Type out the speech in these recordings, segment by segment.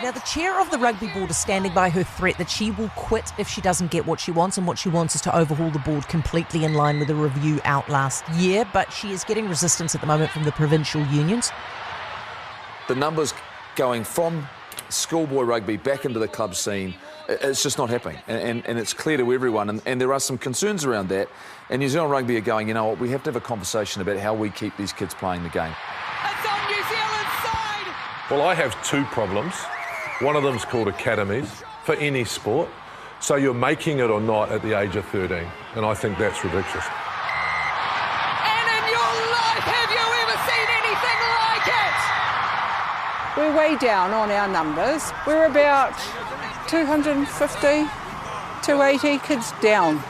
Now, the chair of the rugby board is standing by her threat that she will quit if she doesn't get what she wants, and what she wants is to overhaul the board completely in line with a review out last year, but she is getting resistance at the moment from the provincial unions. The numbers going from schoolboy rugby back into the club scene, it's just not happening, and it's clear to everyone, and there are some concerns around that, and New Zealand Rugby are going, you know what, we have to have a conversation about how we keep these kids playing the game. It's on New Zealand's side! Well, I have two problems. One of them is called academies for any sport. So you're making it or not at the age of 13. And I think that's ridiculous. And in your life, have you ever seen anything like it? We're way down on our numbers. We're about 250, 280 kids down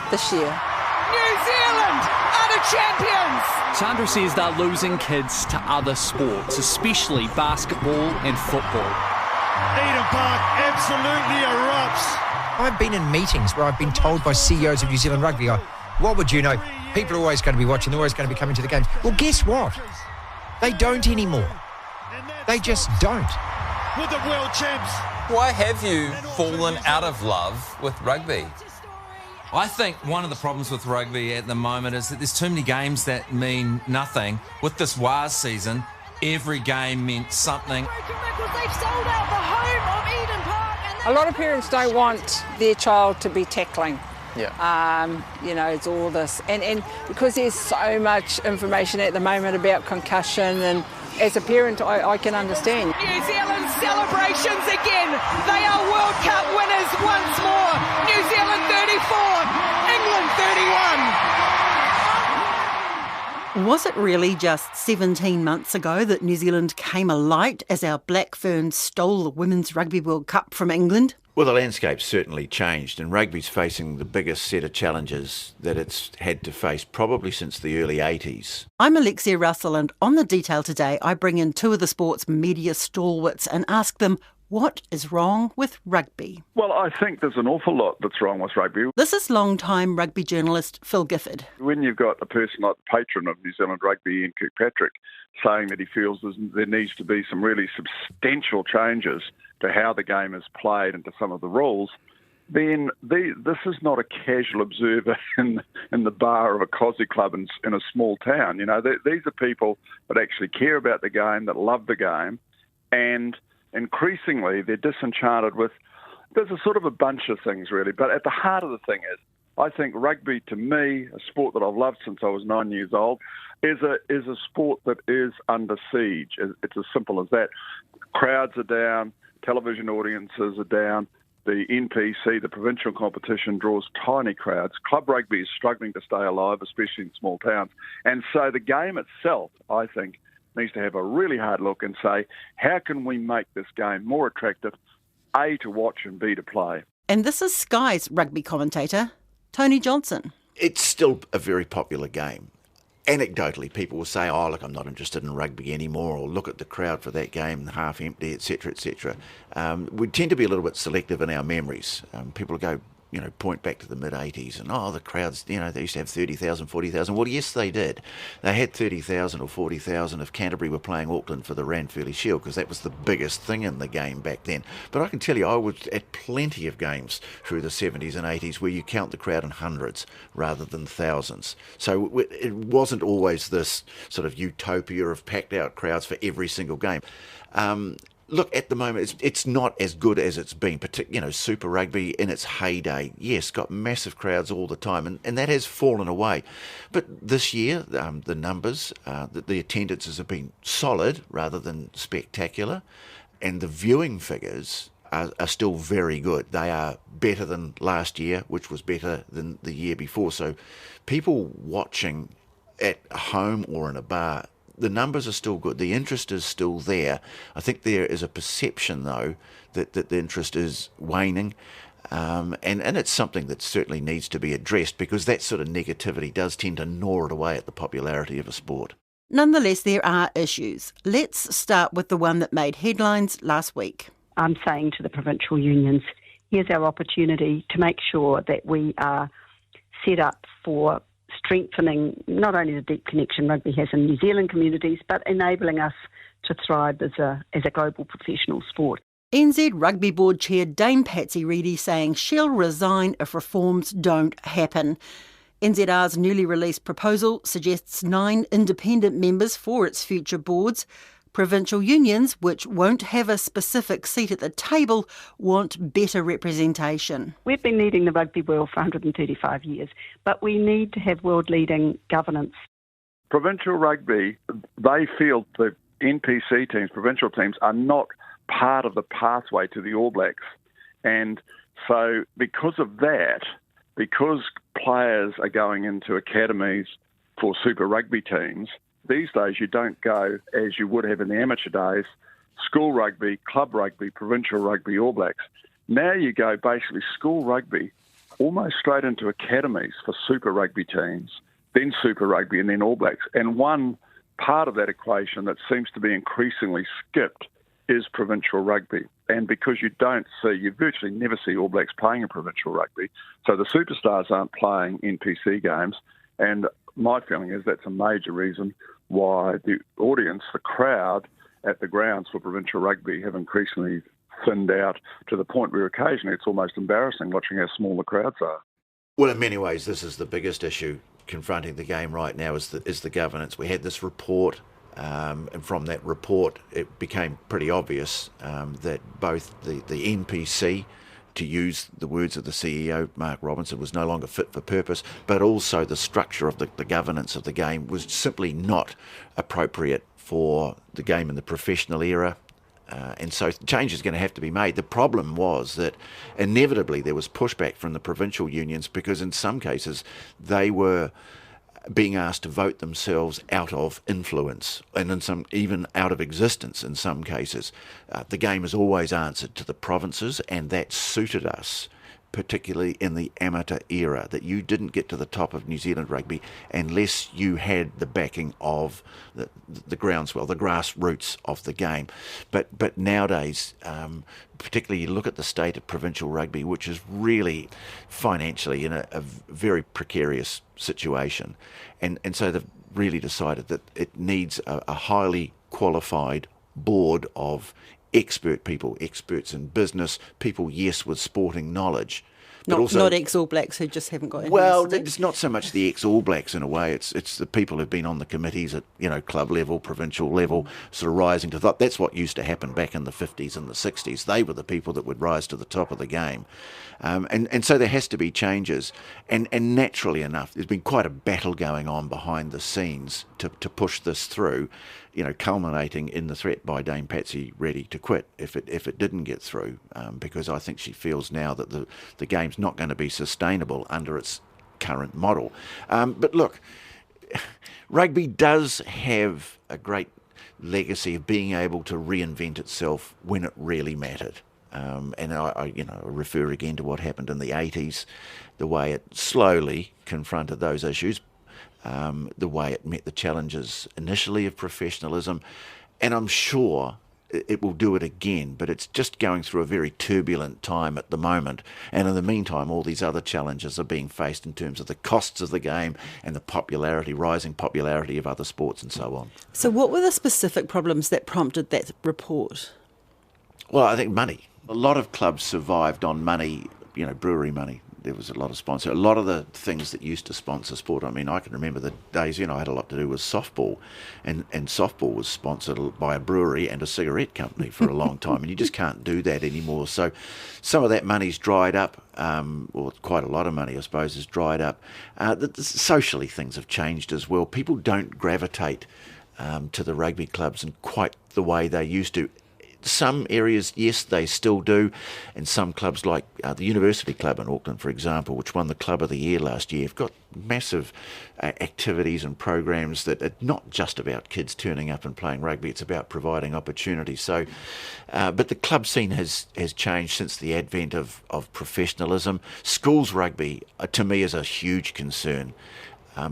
this year. New Zealand are the champions! Chandra says they're losing kids to other sports, especially basketball and football. Eden Park absolutely erupts. I've been in meetings where I've been told by CEOs of New Zealand Rugby, what would you know? People are always going to be watching, they're always going to be coming to the games. Well, guess what? They don't anymore. They just don't. With the world champs. Why have you fallen out of love with rugby? I think one of the problems with rugby at the moment is that there's too many games that mean nothing. With this WAS season, every game meant something. They've sold out the home of Eden Park. A lot of parents don't want their child to be tackling. Yeah. It's all this. And because there's so much information at the moment about concussion, and as a parent, I can understand. New Zealand celebrations again. They are World Cup winners once more. New Zealand 34, England 31. Was it really just 17 months ago that New Zealand came alight as our Black Ferns stole the Women's Rugby World Cup from England? Well, the landscape's certainly changed, and rugby's facing the biggest set of challenges that it's had to face probably since the early 80s. I'm Alexia Russell, and on The Detail today, I bring in two of the sport's media stalwarts and ask them, what is wrong with rugby? Well, I think there's an awful lot that's wrong with rugby. This is long-time rugby journalist Phil Gifford. When you've got a person like the patron of New Zealand Rugby, Ian Kirkpatrick, saying that he feels there needs to be some really substantial changes to how the game is played and to some of the rules, then this is not a casual observer in the bar of a cosy club in a small town. You know, these are people that actually care about the game, that love the game, and increasingly they're disenchanted with. There's a sort of a bunch of things really, but at the heart of the thing is, I think rugby, to me, a sport that I've loved since I was 9 years old, is a sport that is under siege. It's as simple as that. Crowds are down, television audiences are down. The NPC, the provincial competition, draws tiny crowds. Club rugby is struggling to stay alive, especially in small towns. And so the game itself, I think, needs to have a really hard look and say, how can we make this game more attractive, A, to watch and B, to play? And this is Sky's rugby commentator, Tony Johnson. It's still a very popular game. Anecdotally, people will say, oh, look, I'm not interested in rugby anymore, or look at the crowd for that game, half empty, etc., etc. We tend to be a little bit selective in our memories. People go, point back to the mid-80s, and, the crowds, they used to have 30,000, 40,000. Well, yes, they did. They had 30,000 or 40,000 if Canterbury were playing Auckland for the Ranfurly Shield, because that was the biggest thing in the game back then. But I can tell you, I was at plenty of games through the 70s and 80s where you count the crowd in hundreds rather than thousands. So it wasn't always this sort of utopia of packed-out crowds for every single game. Look, at the moment, it's not as good as it's been. Super Rugby in its heyday, yes, got massive crowds all the time, and that has fallen away. But this year, the numbers, the attendances have been solid rather than spectacular, and the viewing figures are still very good. They are better than last year, which was better than the year before. So people watching at home or in a bar, the numbers are still good. The interest is still there. I think there is a perception, though, that the interest is waning. And it's something that certainly needs to be addressed, because that sort of negativity does tend to gnaw it away at the popularity of a sport. Nonetheless, there are issues. Let's start with the one that made headlines last week. I'm saying to the provincial unions, here's our opportunity to make sure that we are set up for strengthening not only the deep connection rugby has in New Zealand communities, but enabling us to thrive as a global professional sport. NZ Rugby Board Chair Dame Patsy Reedy saying she'll resign if reforms don't happen. NZR's newly released proposal suggests 9 independent members for its future boards. Provincial unions, which won't have a specific seat at the table, want better representation. We've been leading the rugby world for 135 years, but we need to have world-leading governance. Provincial rugby, they feel the NPC teams, provincial teams, are not part of the pathway to the All Blacks. And so because of that, because players are going into academies for Super Rugby teams, these days you don't go as you would have in the amateur days, school rugby, club rugby, provincial rugby, All Blacks. Now you go basically school rugby almost straight into academies for Super Rugby teams, then Super Rugby and then All Blacks. And one part of that equation that seems to be increasingly skipped is provincial rugby. And because you virtually never see All Blacks playing in provincial rugby, so the superstars aren't playing NPC games. And my feeling is that's a major reason why the audience, the crowd at the grounds for provincial rugby have increasingly thinned out to the point where occasionally it's almost embarrassing watching how small the crowds are. Well, in many ways, this is the biggest issue confronting the game right now is the governance. We had this report, and from that report, it became pretty obvious that both the NPC, to use the words of the CEO, Mark Robinson, was no longer fit for purpose, but also the structure of the governance of the game was simply not appropriate for the game in the professional era. And so change is going to have to be made. The problem was that inevitably there was pushback from the provincial unions because in some cases they were being asked to vote themselves out of influence and in some even out of existence in some cases. The game has always answered to the provinces, and that suited us, particularly in the amateur era, that you didn't get to the top of New Zealand rugby unless you had the backing of the groundswell, the grassroots of the game. But nowadays, particularly you look at the state of provincial rugby, which is really financially in a very precarious situation. And so they've really decided that it needs a highly qualified board of expert people, experts in business, people, yes, with sporting knowledge. Not ex-All Blacks who just haven't got... Well, it's not so much the ex-All Blacks in a way. It's the people who've been on the committees at club level, provincial level, sort of rising to the top. That's what used to happen back in the 50s and the 60s. They were the people that would rise to the top of the game. And so there has to be changes. And naturally enough, there's been quite a battle going on behind the scenes to push this through, culminating in the threat by Dame Patsy Reedy to quit if it didn't get through, because I think she feels now that the game's not going to be sustainable under its current model. But look, rugby does have a great legacy of being able to reinvent itself when it really mattered. And I refer again to what happened in the 80s, the way it slowly confronted those issues, the way it met the challenges initially of professionalism, and I'm sure it will do it again, but it's just going through a very turbulent time at the moment. And in the meantime, all these other challenges are being faced in terms of the costs of the game and the rising popularity of other sports and so on. So what were the specific problems that prompted that report? Well, I think money. A lot of clubs survived on money, brewery money. There was a lot of sponsor. A lot of the things that used to sponsor sport, I mean, I can remember the days, I had a lot to do with softball, and softball was sponsored by a brewery and a cigarette company for a long time, and you just can't do that anymore. So some of that money's dried up, or quite a lot of money, I suppose, has dried up. Socially, things have changed as well. People don't gravitate to the rugby clubs in quite the way they used to. Some areas, yes, they still do, and some clubs like the University Club in Auckland, for example, which won the Club of the Year last year, have got massive activities and programs that are not just about kids turning up and playing rugby, it's about providing opportunities. So, but the club scene has changed since the advent of professionalism. Schools rugby, to me, is a huge concern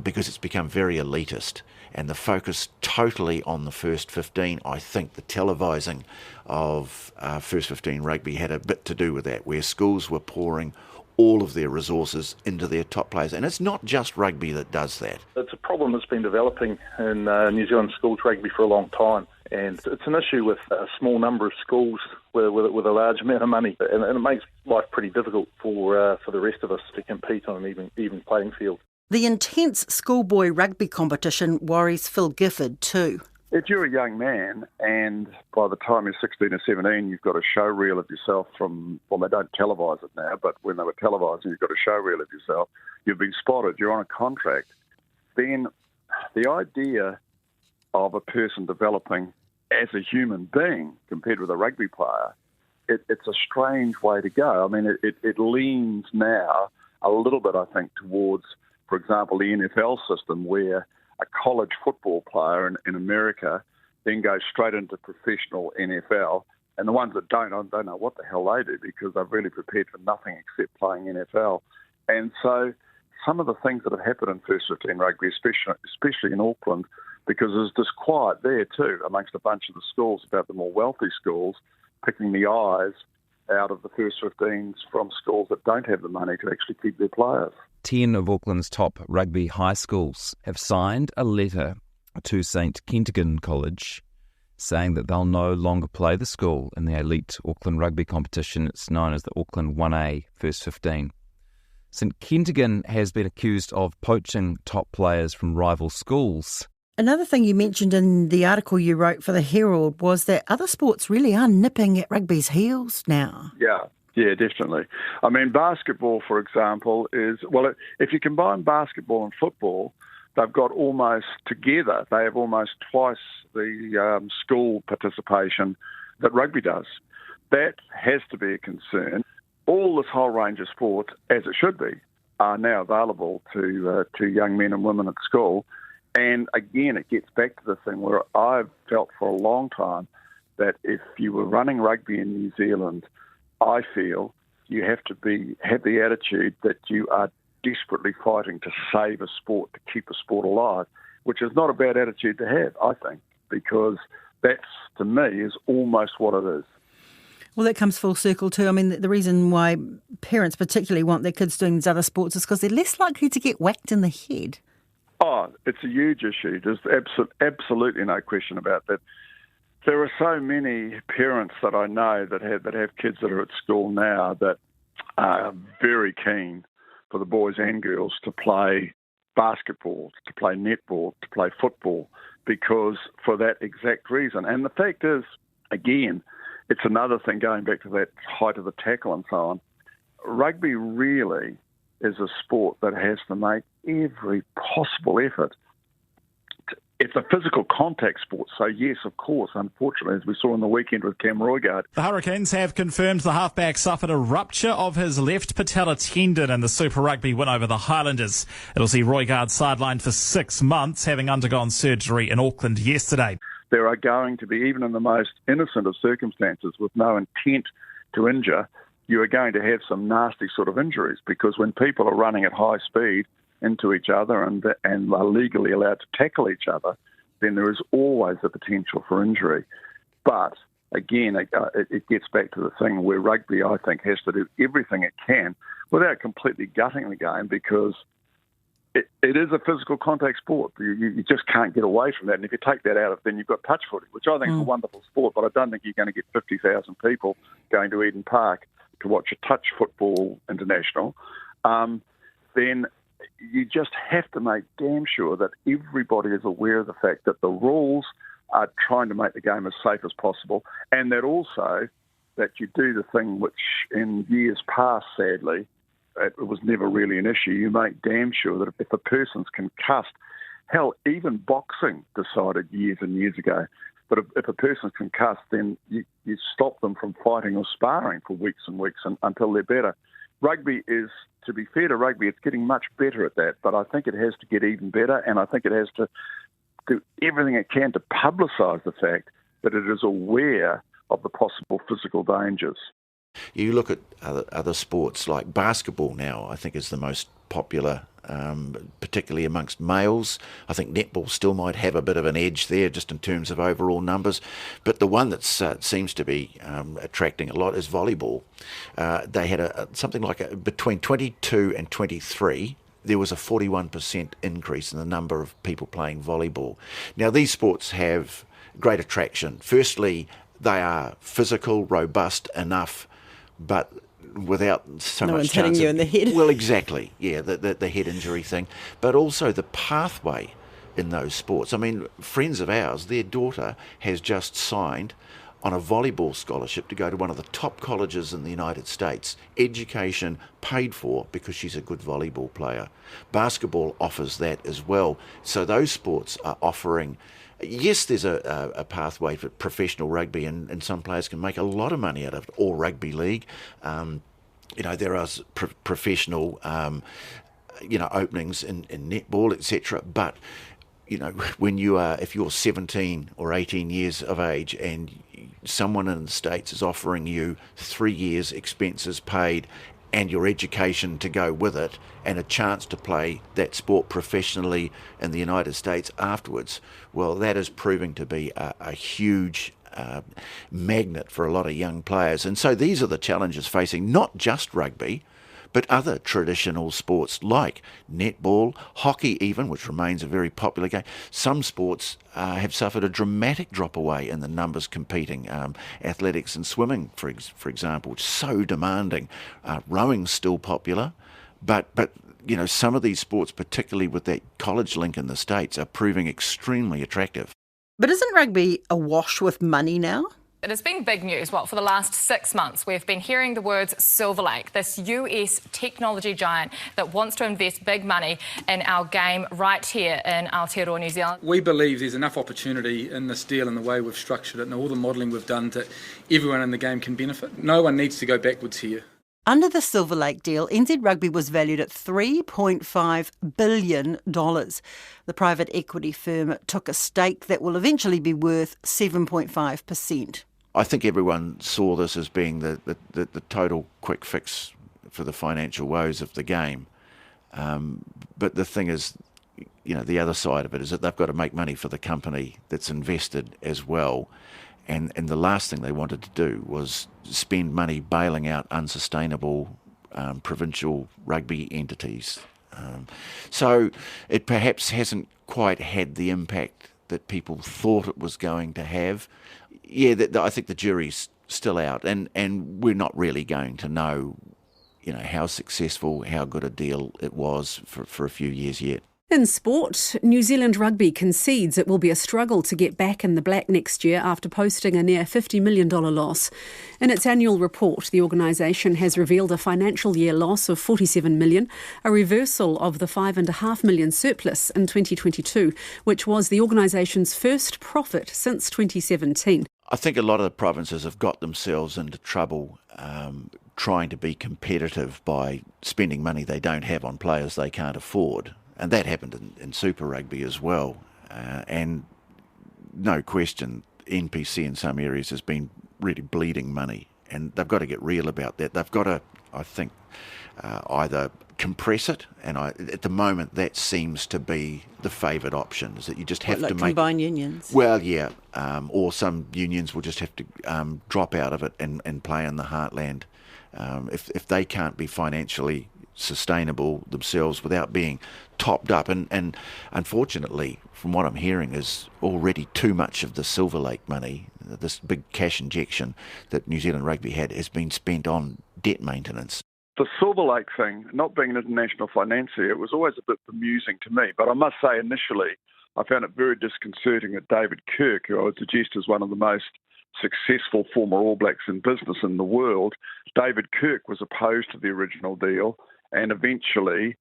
because it's become very elitist. And the focus totally on the first 15, I think the televising of first 15 rugby had a bit to do with that, where schools were pouring all of their resources into their top players. And it's not just rugby that does that. It's a problem that's been developing in New Zealand schools rugby for a long time. And it's an issue with a small number of schools with a large amount of money, and it makes life pretty difficult for the rest of us to compete on an even playing field. The intense schoolboy rugby competition worries Phil Gifford too. If you're a young man and by the time you're 16 or 17 you've got a show reel of yourself from, well, they don't televise it now, but when they were televising you've got a show reel of yourself, you've been spotted, you're on a contract, then the idea of a person developing as a human being compared with a rugby player, it's a strange way to go. I mean, it leans now a little bit, I think, towards, for example, the NFL system where a college football player in America then goes straight into professional NFL, and the ones that don't, I don't know what the hell they do because they've really prepared for nothing except playing NFL. And so some of the things that have happened in First 15 rugby, especially in Auckland, because there's disquiet there too amongst a bunch of the schools about the more wealthy schools picking the eyes out of the First 15s from schools that don't have the money to actually keep their players. 10 of Auckland's top rugby high schools have signed a letter to St Kentigern College saying that they'll no longer play the school in the elite Auckland rugby competition. It's known as the Auckland 1A First 15. St Kentigern has been accused of poaching top players from rival schools. Another thing you mentioned in the article you wrote for the Herald was that other sports really are nipping at rugby's heels now. Yeah, definitely. I mean, basketball, for example, is, well, if you combine basketball and football, they've got almost together, they have almost twice the school participation that rugby does. That has to be a concern. All this whole range of sports, as it should be, are now available to young men and women at school. And again, it gets back to the thing where I've felt for a long time that if you were running rugby in New Zealand, I feel you have to have the attitude that you are desperately fighting to save a sport, to keep a sport alive, which is not a bad attitude to have, I think, because that's, to me, is almost what it is. Well, that comes full circle too. I mean, the reason why parents particularly want their kids doing these other sports is because they're less likely to get whacked in the head. Oh, it's a huge issue. There's absolutely no question about that. There are so many parents that I know that have kids that are at school now that are very keen for the boys and girls to play basketball, to play netball, to play football, because for that exact reason. And the fact is, again, it's another thing going back to that height of the tackle and so on. Rugby really is a sport that has to make every possible effort. It's a physical contact sport, so yes, of course, unfortunately, as we saw on the weekend with Cam Roigard. The Hurricanes have confirmed the halfback suffered a rupture of his left patella tendon in the Super Rugby win over the Highlanders. It'll see Roigard sidelined for 6 months, having undergone surgery in Auckland yesterday. There are going to be, even in the most innocent of circumstances, with no intent to injure, you are going to have some nasty sort of injuries, because when people are running at high speed into each other and are legally allowed to tackle each other, then there is always the potential for injury. But again, it gets back to the thing where rugby, I think, has to do everything it can without completely gutting the game, because it is a physical contact sport. You just can't get away from that. And if you take that out of, then you've got touch footy, which I think is a wonderful sport, but I don't think you're going to get 50,000 people going to Eden Park to watch a touch football international. Then you just have to make damn sure that everybody is aware of the fact that the rules are trying to make the game as safe as possible, and that also that you do the thing which in years past, sadly, it was never really an issue. You make damn sure that if a person's concussed, hell, even boxing decided years and years ago, but if a person's concussed, then you stop them from fighting or sparring for weeks and weeks until they're better. Rugby is, to be fair to rugby, it's getting much better at that, but I think it has to get even better, and I think it has to do everything it can to publicise the fact that it is aware of the possible physical dangers. You look at other sports like basketball now, I think is the most popular, particularly amongst males. I think netball still might have a bit of an edge there just in terms of overall numbers. But the one that seems to be attracting a lot is volleyball. They had something like between 22 and 23, there was a 41% increase in the number of people playing volleyball. Now, these sports have great attraction. Firstly, they are physical, robust enough, but without so no much one's chance hitting you in the head. Well, exactly, yeah, the head injury thing, but also the pathway in those sports. I mean, friends of ours, their daughter has just signed on a volleyball scholarship to go to one of the top colleges in the United States. Education paid for because she's a good volleyball player. Basketball offers that as well. So those sports are offering. Yes, there's a pathway for professional rugby, and some players can make a lot of money out of it, or rugby league. There are professional, openings in netball, etc. But, when if you're 17 or 18 years of age and someone in the States is offering you 3 years expenses paid and your education to go with it and a chance to play that sport professionally in the United States afterwards, well, that is proving to be a huge magnet for a lot of young players. And so these are the challenges facing not just rugby, but other traditional sports like netball, hockey even, which remains a very popular game. Some sports have suffered a dramatic drop away in the numbers competing. Athletics and swimming, for example, which is so demanding. Rowing's still popular, but some of these sports, particularly with that college link in the States, are proving extremely attractive. But isn't rugby awash with money now? It has been big news. Well, for the last 6 months, we've been hearing the words Silver Lake, this US technology giant that wants to invest big money in our game right here in Aotearoa, New Zealand. We believe there's enough opportunity in this deal and the way we've structured it and all the modelling we've done that everyone in the game can benefit. No one needs to go backwards here. Under the Silver Lake deal, NZ Rugby was valued at $3.5 billion. The private equity firm took a stake that will eventually be worth 7.5%. I think everyone saw this as being the total quick fix for the financial woes of the game. But the thing is, the other side of it is that they've got to make money for the company that's invested as well. And the last thing they wanted to do was spend money bailing out unsustainable provincial rugby entities. So it perhaps hasn't quite had the impact that people thought it was going to have. Yeah, I think the jury's still out, and we're not really going to know, how successful, how good a deal it was for a few years yet. In sport, New Zealand Rugby concedes it will be a struggle to get back in the black next year after posting a near $50 million loss. In its annual report, the organisation has revealed a financial year loss of $47 million, a reversal of the $5.5 million surplus in 2022, which was the organisation's first profit since 2017. I think a lot of the provinces have got themselves into trouble trying to be competitive by spending money they don't have on players they can't afford. And that happened in Super Rugby as well. And no question, NPC in some areas has been really bleeding money. And they've got to get real about that. They've got to, I think, either compress it, and at the moment that seems to be the favoured option, is that you just have to make... combine unions? Well, yeah, or some unions will just have to drop out of it and play in the heartland. If they can't be financially sustainable themselves without being topped up, and unfortunately from what I'm hearing is already too much of the Silver Lake money, this big cash injection that New Zealand Rugby had, has been spent on debt maintenance. The Silver Lake thing, not being an international financier, it was always a bit bemusing to me, but I must say initially I found it very disconcerting that David Kirk, who I would suggest is one of the most successful former All Blacks in business in the world, David Kirk was opposed to the original deal and eventually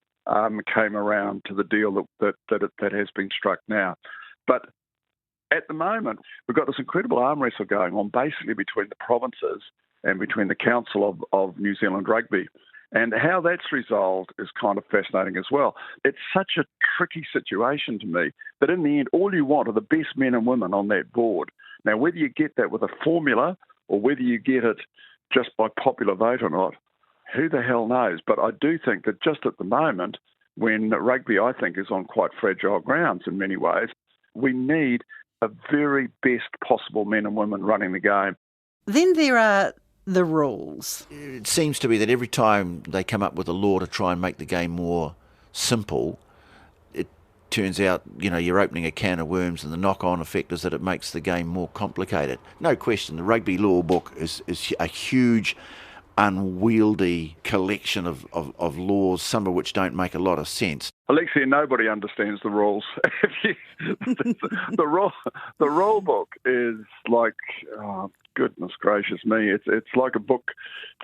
came around to the deal that has been struck now. But at the moment, we've got this incredible arm wrestle going on basically between the provinces and between the Council of New Zealand Rugby. And how that's resolved is kind of fascinating as well. It's such a tricky situation to me that in the end, all you want are the best men and women on that board. Now, whether you get that with a formula or whether you get it just by popular vote or not, who the hell knows? But I do think that just at the moment, when rugby, I think, is on quite fragile grounds in many ways, we need a very best possible men and women running the game. Then there are the rules. It seems to be that every time they come up with a law to try and make the game more simple, it turns out, you're opening a can of worms, and the knock-on effect is that it makes the game more complicated. No question, the rugby law book is a huge, unwieldy collection of laws, some of which don't make a lot of sense. Alexia, nobody understands the rules. The rule book is like, oh, goodness gracious me, it's like a book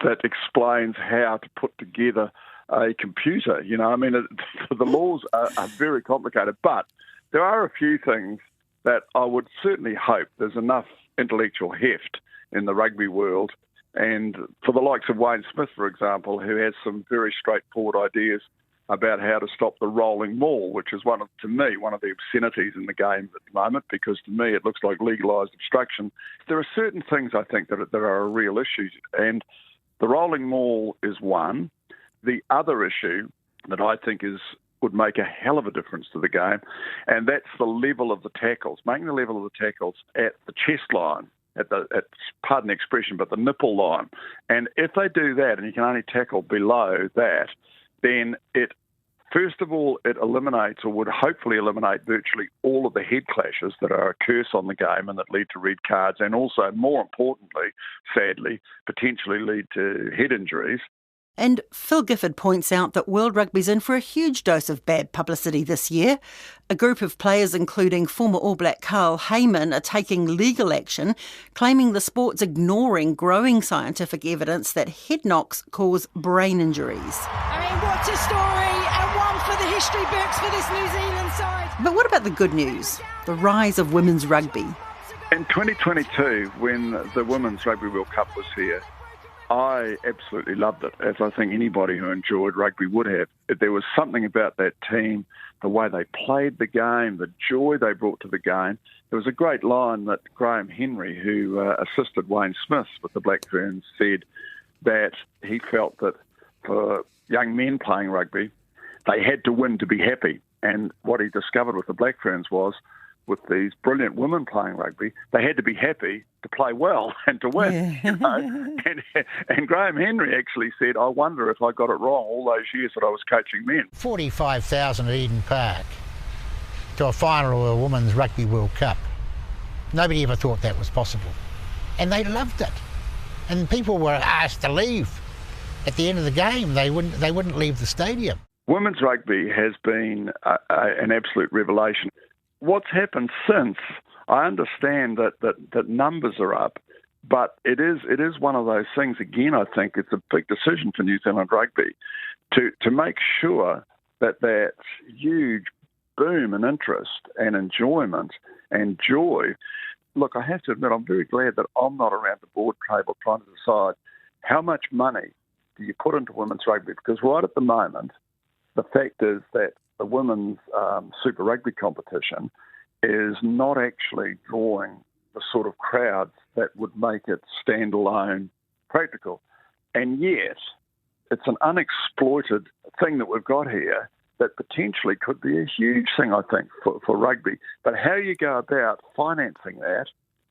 that explains how to put together a computer. The laws are very complicated, but there are a few things that I would certainly hope there's enough intellectual heft in the rugby world. And for the likes of Wayne Smith, for example, who has some very straightforward ideas about how to stop the rolling maul, which is one of the obscenities in the game at the moment, because to me it looks like legalised obstruction. There are certain things I think that are a real issue, and the rolling maul is one. The other issue that I think would make a hell of a difference to the game, and that's the level of the tackles, making the level of the tackles at the chest line, at pardon the expression, but the nipple line. And if they do that, and you can only tackle below that, then first of all, it eliminates, or would hopefully eliminate, virtually all of the head clashes that are a curse on the game and that lead to red cards, and also, more importantly, sadly, potentially lead to head injuries. And Phil Gifford points out that World Rugby's in for a huge dose of bad publicity this year. A group of players, including former All Black Carl Heyman, are taking legal action, claiming the sport's ignoring growing scientific evidence that head knocks cause brain injuries. What a story, and one for the history books for this New Zealand side. But what about the good news? The rise of women's rugby. In 2022, when the Women's Rugby World Cup was here, I absolutely loved it, as I think anybody who enjoyed rugby would have. There was something about that team, the way they played the game, the joy they brought to the game. There was a great line that Graham Henry, who assisted Wayne Smith with the Black Ferns, said that he felt that for young men playing rugby, they had to win to be happy. And what he discovered with the Black Ferns was, with these brilliant women playing rugby, they had to be happy to play well and to win. Yeah. And Graham Henry actually said, I wonder if I got it wrong all those years that I was coaching men. 45,000 at Eden Park to a final of a Women's Rugby World Cup. Nobody ever thought that was possible. And they loved it. And people were asked to leave. At the end of the game, they wouldn't leave the stadium. Women's rugby has been an absolute revelation. What's happened since, I understand that numbers are up, but it is one of those things, again, I think it's a big decision for New Zealand rugby to make sure that huge boom in interest and enjoyment and joy. Look, I have to admit, I'm very glad that I'm not around the board table trying to decide how much money do you put into women's rugby, because right at the moment, the fact is that the women's Super Rugby competition is not actually drawing the sort of crowds that would make it standalone practical. And yet, it's an unexploited thing that we've got here that potentially could be a huge thing, I think, for rugby. But how you go about financing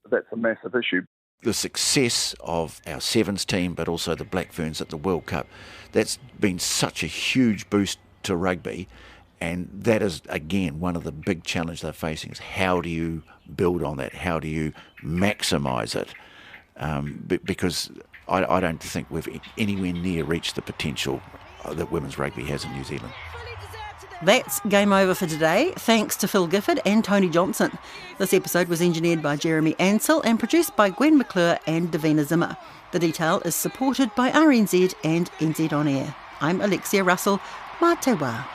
that's a massive issue. The success of our Sevens team, but also the Black Ferns at the World Cup, that's been such a huge boost to rugby. And that is, again, one of the big challenges they're facing is how do you build on that? How do you maximise it? Because I don't think we've anywhere near reached the potential that women's rugby has in New Zealand. That's game over for today. Thanks to Phil Gifford and Tony Johnson. This episode was engineered by Jeremy Ansell and produced by Gwen McClure and Davina Zimmer. The Detail is supported by RNZ and NZ On Air. I'm Alexia Russell. Mā te wā.